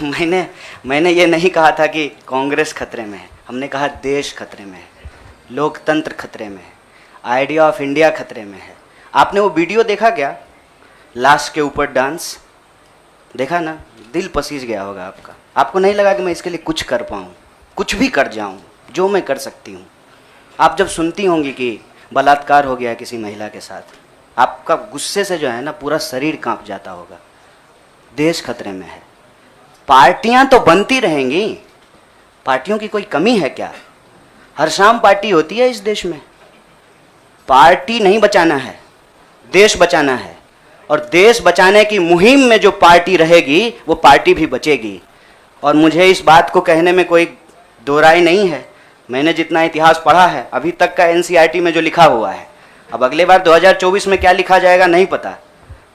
मैंने ये नहीं कहा था कि कांग्रेस खतरे में है, हमने कहा देश खतरे में है, लोकतंत्र खतरे में है, आइडिया ऑफ इंडिया खतरे में है। आपने वो वीडियो देखा क्या, लाश के ऊपर डांस देखा ना, दिल पसीज गया होगा आपका। आपको नहीं लगा कि मैं इसके लिए कुछ कर पाऊँ, कुछ भी कर जाऊँ जो मैं कर सकती हूँ। आप जब सुनती होंगी कि बलात्कार हो गया किसी महिला के साथ, आपका गुस्से से जो है ना पूरा शरीर कांप जाता होगा। देश खतरे में है। पार्टियां तो बनती रहेंगी, पार्टियों की कोई कमी है क्या? हर शाम पार्टी होती है इस देश में। पार्टी नहीं बचाना है, देश बचाना है, और देश बचाने की मुहिम में जो पार्टी रहेगी वो पार्टी भी बचेगी। और मुझे इस बात को कहने में कोई दो राय नहीं है। मैंने जितना इतिहास पढ़ा है अभी तक का एनसीईआरटी में जो लिखा हुआ है, अब अगले बार 2024 में क्या लिखा जाएगा नहीं पता।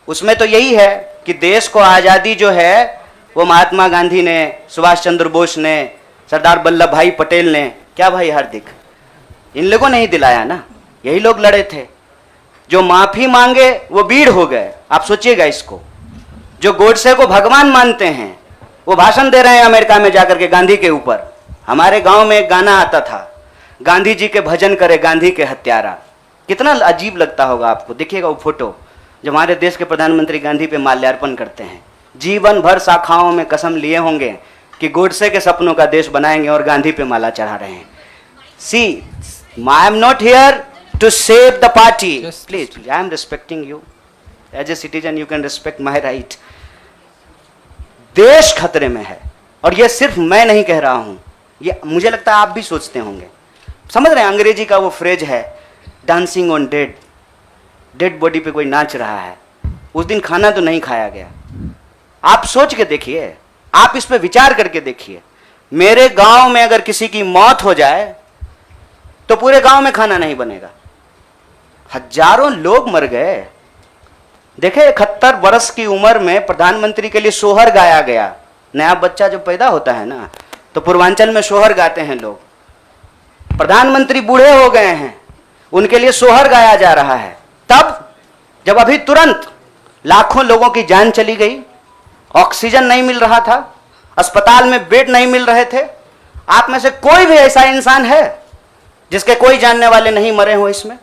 उसमें तो यही है कि देश को आज़ादी जो है वो महात्मा गांधी ने, सुभाष चंद्र बोस ने, सरदार वल्लभ भाई पटेल ने, क्या भाई हार्दिक, इन लोगों ने ही दिलाया ना, यही लोग लड़े थे। जो माफी मांगे वो वीर हो गए। आप सोचिएगा इसको। जो गोडसे को भगवान मानते हैं वो भाषण दे रहे हैं अमेरिका में जाकर के गांधी के ऊपर। हमारे गांव में एक गाना आता था, गांधी जी के भजन करे गांधी के हत्यारा। कितना अजीब लगता होगा आपको। देखिएगा वो फोटो जब हमारे देश के प्रधानमंत्री गांधी पे माल्यार्पण करते हैं। जीवन भर शाखाओं में कसम लिए होंगे कि गोडसे के सपनों का देश बनाएंगे और गांधी पे माला चढ़ा रहे हैं। See, I am not here to save the party. Please, I am respecting you. As a citizen, you can respect my right. देश खतरे में है, और ये सिर्फ मैं नहीं कह रहा हूं, ये मुझे लगता है आप भी सोचते होंगे। समझ रहे हैं, अंग्रेजी का वो फ्रेज है dancing on dead, dead body पे कोई नाच रहा है। उस दिन खाना तो नहीं खाया गया। आप सोच के देखिए, आप इस पे विचार करके देखिए। मेरे गांव में अगर किसी की मौत हो जाए तो पूरे गांव में खाना नहीं बनेगा। हजारों लोग मर गए। देखे 71 वर्ष की उम्र में प्रधानमंत्री के लिए सोहर गाया गया। नया बच्चा जब पैदा होता है ना तो पूर्वांचल में सोहर गाते हैं लोग। प्रधानमंत्री बूढ़े हो गए हैं, उनके लिए सोहर गाया जा रहा है। तब जब अभी तुरंत लाखों लोगों की जान चली गई, ऑक्सीजन नहीं मिल रहा था, अस्पताल में बेड नहीं मिल रहे थे। आप में से कोई भी ऐसा इंसान है जिसके कोई जानने वाले नहीं मरे हो इसमें,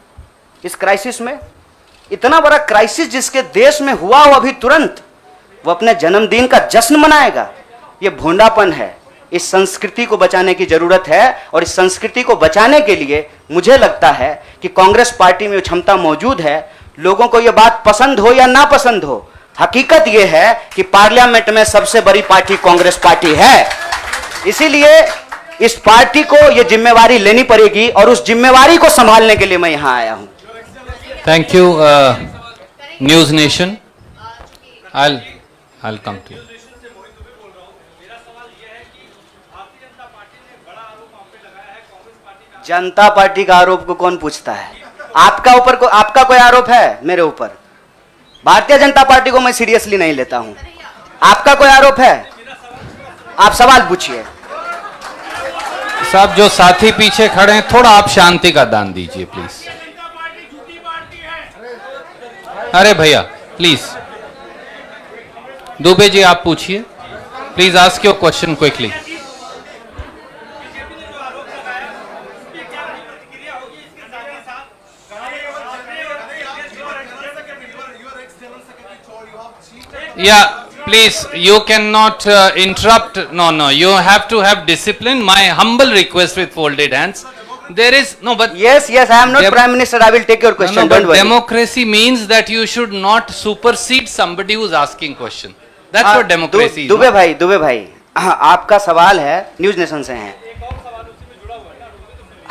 इस क्राइसिस में? इतना बड़ा क्राइसिस जिसके देश में हुआ हो अभी तुरंत, वो अपने जन्मदिन का जश्न मनाएगा? ये भोंडापन है। इस संस्कृति को बचाने की जरूरत है, और इस संस्कृति को बचाने के लिए मुझे लगता है कि कांग्रेस पार्टी में क्षमता मौजूद है। लोगों को यह बात पसंद हो या ना पसंद हो, हकीकत यह है कि पार्लियामेंट में सबसे बड़ी पार्टी कांग्रेस पार्टी है। इसीलिए इस पार्टी को यह जिम्मेवारी लेनी पड़ेगी, और उस जिम्मेवारी को संभालने के लिए मैं यहां आया हूं। Thank you news nation. I'll come to you. Janata party का आरोप को कौन पूछता है? आपका कोई आरोप है मेरे ऊपर? भारतीय जनता पार्टी को मैं सीरियसली नहीं लेता हूं। आपका कोई आरोप है? आप सवाल पूछिए। साहब, जो साथी पीछे खड़े हैं, थोड़ा आप शांति का दान दीजिए प्लीज। अरे भैया प्लीज, दुबे जी आप पूछिए please, ask your question quickly. Yeah, please, you cannot interrupt. No, you have to have discipline. My humble request with folded hands. There is no, but yes, I am not Prime Minister. I will take your question. No, but democracy means that you should not supersede somebody who is asking question. That's what democracy is. Dubey भाई, आपका सवाल है, news nation से हैं।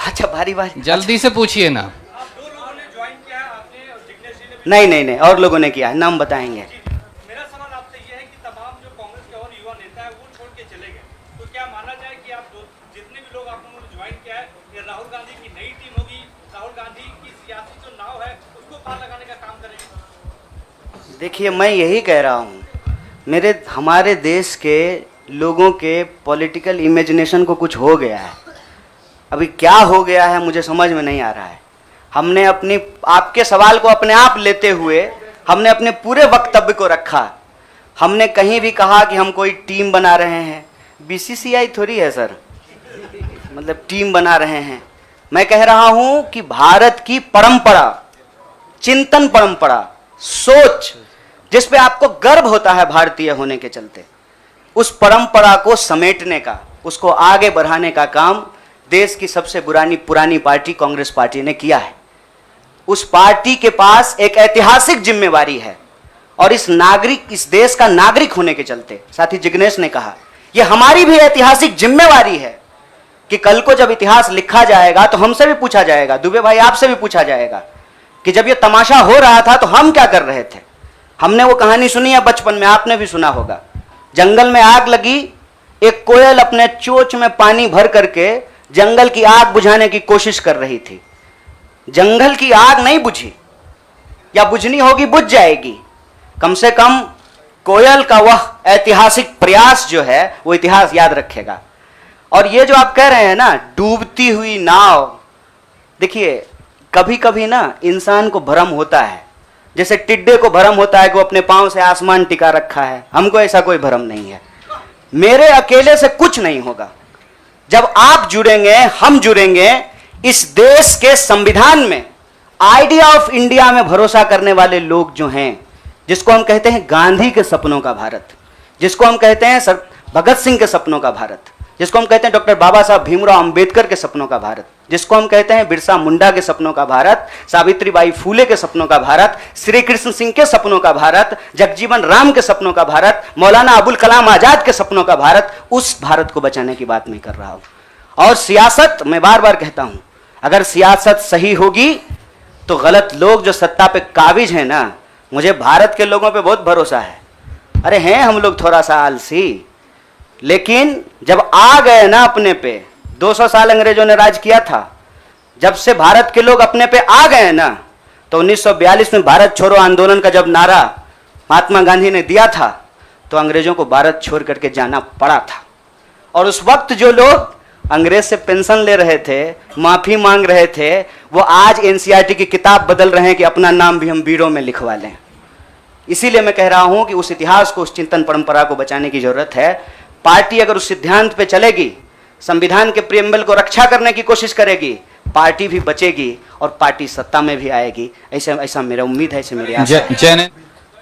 अच्छा, भारी जल्दी से पूछिए ना। नहीं, और लोगों ने किया है, नाम बताएंगे। देखिए, मैं यही कह रहा हूँ, हमारे देश के लोगों के पॉलिटिकल इमेजिनेशन को कुछ हो गया है। अभी क्या हो गया है मुझे समझ में नहीं आ रहा है। हमने आपके सवाल को अपने आप लेते हुए हमने अपने पूरे वक्तव्य को रखा। हमने कहीं भी कहा कि हम कोई टीम बना रहे हैं? बीसीसीआई थोड़ी है सर, मतलब टीम बना रहे हैं। मैं कह रहा हूं कि भारत की परंपरा, चिंतन परंपरा, सोच, जिस पे आपको गर्व होता है भारतीय होने के चलते, उस परंपरा को समेटने का, उसको आगे बढ़ाने का काम देश की सबसे पुरानी पार्टी कांग्रेस पार्टी ने किया है। उस पार्टी के पास एक ऐतिहासिक जिम्मेवारी है और इस देश का नागरिक होने के चलते, साथी जिग्नेश ने कहा, यह हमारी भी ऐतिहासिक जिम्मेवारी है कि कल को जब इतिहास लिखा जाएगा तो हमसे भी पूछा जाएगा, दुबे भाई आपसे भी पूछा जाएगा कि जब यह तमाशा हो रहा था तो हम क्या कर रहे थे। हमने वो कहानी सुनी है बचपन में, आपने भी सुना होगा। जंगल में आग लगी, एक कोयल अपने चोंच में पानी भर करके जंगल की आग बुझाने की कोशिश कर रही थी। जंगल की आग नहीं बुझी, या बुझनी होगी बुझ जाएगी। कम से कम कोयल का वह ऐतिहासिक प्रयास जो है वो इतिहास याद रखेगा। और ये जो आप कह रहे हैं ना, डूबती हुई नाव, देखिए कभी कभी ना इंसान को भ्रम होता है, जैसे टिड्डे को भ्रम होता है कि वो अपने पांव से आसमान टिका रखा है। हमको ऐसा कोई भ्रम नहीं है। मेरे अकेले से कुछ नहीं होगा। जब आप जुड़ेंगे, हम जुड़ेंगे, इस देश के संविधान में, आइडिया ऑफ इंडिया में भरोसा करने वाले लोग जो हैं, जिसको हम कहते हैं गांधी के सपनों का भारत, जिसको हम कहते हैं भगत सिंह के सपनों का भारत, जिसको हम कहते हैं डॉक्टर बाबा साहब भीमराव अंबेडकर के सपनों का भारत, जिसको हम कहते हैं बिरसा मुंडा के सपनों का भारत, सावित्रीबाई फूले के सपनों का भारत, श्री कृष्ण सिंह के सपनों का भारत, जगजीवन राम के सपनों का भारत, मौलाना अबुल कलाम आजाद के सपनों का भारत, उस भारत को बचाने की बात मैं कर रहा हूं। और सियासत, मैं बार बार कहता हूं, अगर सियासत सही होगी तो गलत लोग जो सत्ता पे काबिज हैं ना, मुझे भारत के लोगों पे बहुत भरोसा है। अरे हैं हम लोग थोड़ा सा आलसी, लेकिन जब आ गए ना अपने पे, 200 साल अंग्रेजों ने राज किया था, जब से भारत के लोग अपने पे आ गए ना, तो 1942 में भारत छोड़ो आंदोलन का जब नारा महात्मा गांधी ने दिया था, तो अंग्रेजों को भारत छोड़ करके जाना पड़ा था। और उस वक्त जो लोग अंग्रेज से पेंशन ले रहे थे, माफी मांग रहे थे, वो आज एनसीईआरटी की किताब बदल रहे हैं कि अपना नाम भी हम बीड़ों में लिखवा लें। इसीलिए मैं कह रहा हूं कि उस इतिहास को, उस चिंतन परंपरा को बचाने की जरूरत है। पार्टी अगर उस सिद्धांत पे चलेगी, संविधान के प्रियम्बल को रक्षा करने की कोशिश करेगी, पार्टी भी बचेगी और पार्टी सत्ता में भी आएगी। ऐसा मेरा उम्मीद है, ऐसे मेरी आशा है।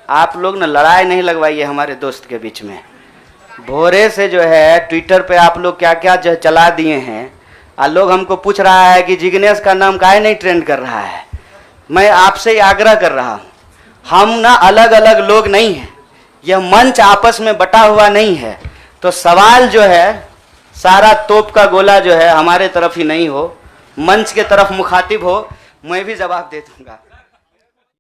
आप लोग ना लड़ाई नहीं लगवाइए हमारे दोस्त के बीच में। भोरे से जो है ट्विटर पे आप लोग क्या क्या जो चला दिए हैं, लोग हमको पूछ रहा है कि जिग्नेश का नाम काहे नहीं ट्रेंड कर रहा है। मैं आपसे ही आग्रह कर रहा हूँ, हम ना अलग अलग लोग नहीं हैं, यह मंच आपस में बटा हुआ नहीं है। तो सवाल जो है, सारा तोप का गोला जो है हमारे तरफ ही नहीं हो, मंच के तरफ मुखातिब हो, मैं भी जवाब दे दूंगा।